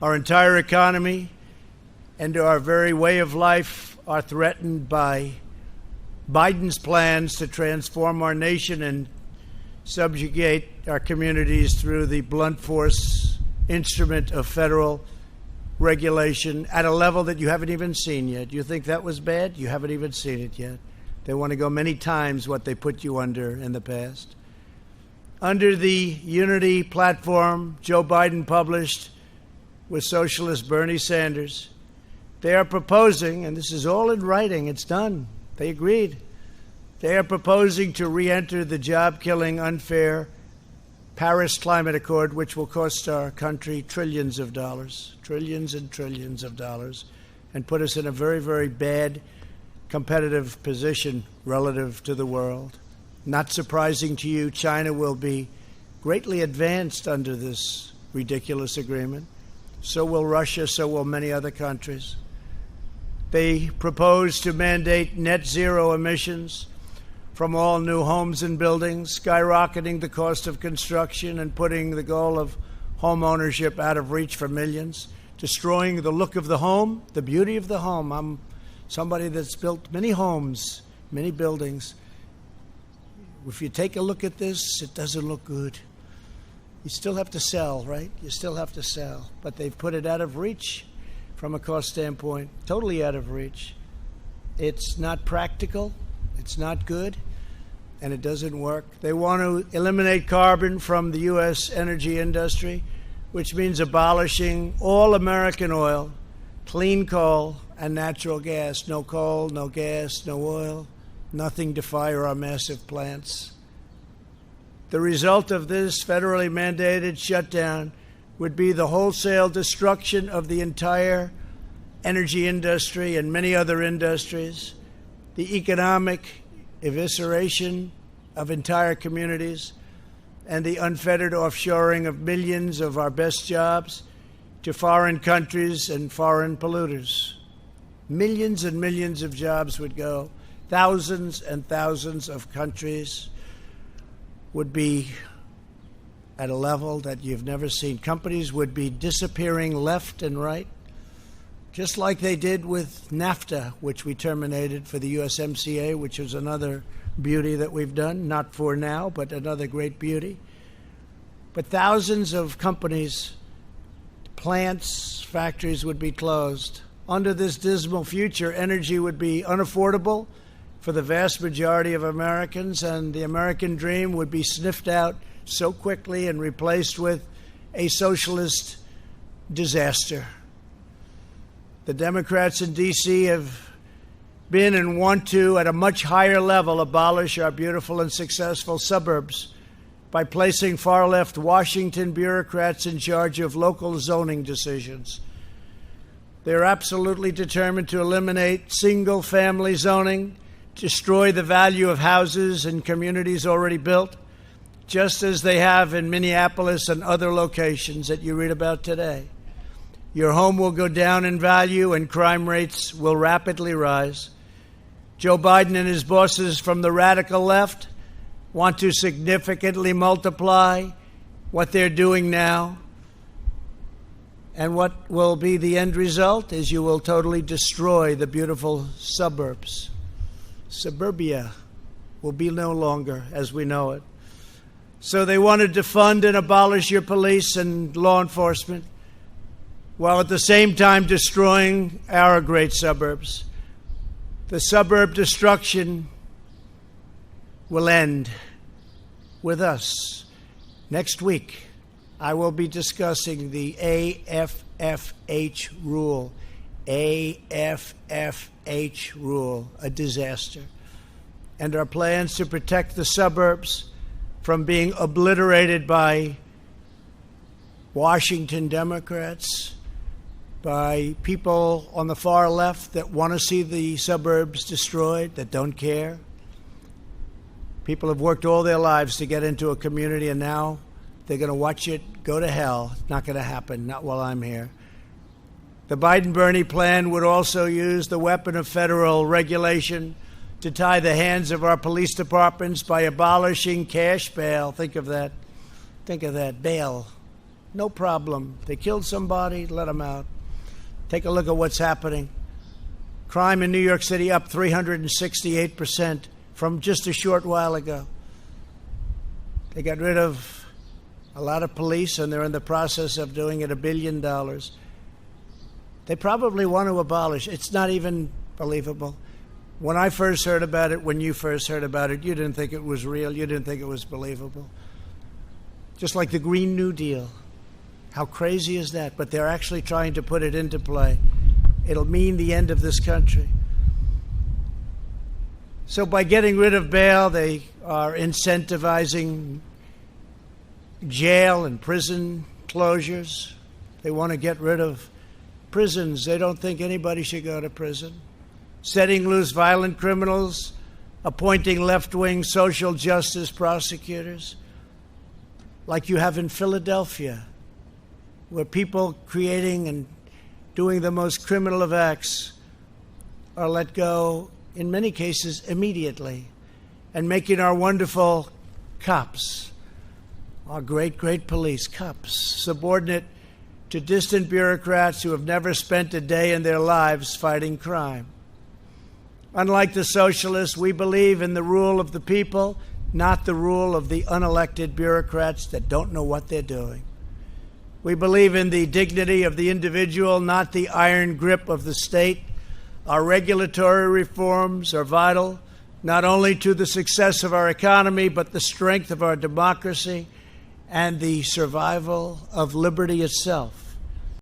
Our entire economy and our very way of life are threatened by Biden's plans to transform our nation and subjugate our communities through the blunt force instrument of federal regulation at a level that you haven't even seen yet. You think that was bad? You haven't even seen it yet. They want to go many times what they put you under in the past. Under the unity platform Joe Biden published with socialist Bernie Sanders, they are proposing, and this is all in writing, it's done, they agreed, they are proposing to re-enter the job-killing, unfair Paris Climate Accord, which will cost our country trillions of dollars, trillions and trillions of dollars, and put us in a very, very bad competitive position relative to the world. Not surprising to you, China will be greatly advanced under this ridiculous agreement. So will Russia, so will many other countries. They propose to mandate net zero emissions from all new homes and buildings, skyrocketing the cost of construction and putting the goal of home ownership out of reach for millions, destroying the look of the home, the beauty of the home. I'm somebody that's built many homes, many buildings. If you take a look at this, it doesn't look good. You still have to sell, right? You still have to sell. But they've put it out of reach from a cost standpoint, totally out of reach. It's not practical. It's not good, and it doesn't work. They want to eliminate carbon from the U.S. energy industry, which means abolishing all American oil, clean coal, and natural gas. No coal, no gas, no oil, nothing to fire our massive plants. The result of this federally mandated shutdown would be the wholesale destruction of the entire energy industry and many other industries, the economic evisceration of entire communities, and the unfettered offshoring of millions of our best jobs to foreign countries and foreign polluters. Millions and millions of jobs would go. Thousands and thousands of countries would be at a level that you've never seen. Companies would be disappearing left and right, just like they did with NAFTA, which we terminated for the USMCA, which was another beauty that we've done, not for now, but another great beauty. But thousands of companies, plants, factories would be closed. Under this dismal future, energy would be unaffordable for the vast majority of Americans, and the American dream would be sniffed out so quickly and replaced with a socialist disaster. The Democrats in D.C. have been and want to, at a much higher level, abolish our beautiful and successful suburbs by placing far-left Washington bureaucrats in charge of local zoning decisions. They're absolutely determined to eliminate single-family zoning, destroy the value of houses and communities already built, just as they have in Minneapolis and other locations that you read about today. Your home will go down in value and crime rates will rapidly rise. Joe Biden and his bosses from the radical left want to significantly multiply what they're doing now. And what will be the end result is you will totally destroy the beautiful suburbs. Suburbia will be no longer as we know it. So they want to defund and abolish your police and law enforcement, while at the same time destroying our great suburbs. The suburb destruction will end with us. Next week, I will be discussing the AFFH rule. AFFH rule, a disaster. And our plans to protect the suburbs from being obliterated by Washington Democrats, by people on the far left that want to see the suburbs destroyed, that don't care. People have worked all their lives to get into a community, and now they're going to watch it go to hell. It's not going to happen, not while I'm here. The Biden-Bernie plan would also use the weapon of federal regulation to tie the hands of our police departments by abolishing cash bail. Think of that. Think of that. Bail. No problem. They killed somebody, let them out. Take a look at what's happening. Crime in New York City up 368% from just a short while ago. They got rid of a lot of police, and they're in the process of doing it $1 billion. They probably want to abolish. It's not even believable. When I first heard about it, when you first heard about it, you didn't think it was real. You didn't think it was believable. Just like the Green New Deal. How crazy is that? But they're actually trying to put it into play. It'll mean the end of this country. So by getting rid of bail, they are incentivizing jail and prison closures. They want to get rid of prisons. They don't think anybody should go to prison. Setting loose violent criminals, appointing left-wing social justice prosecutors, like you have in Philadelphia, where people creating and doing the most criminal of acts are let go, in many cases, immediately, and making our wonderful cops, our great, great police, cops, subordinate to distant bureaucrats who have never spent a day in their lives fighting crime. Unlike the socialists, we believe in the rule of the people, not the rule of the unelected bureaucrats that don't know what they're doing. We believe in the dignity of the individual, not the iron grip of the state. Our regulatory reforms are vital, not only to the success of our economy, but the strength of our democracy and the survival of liberty itself.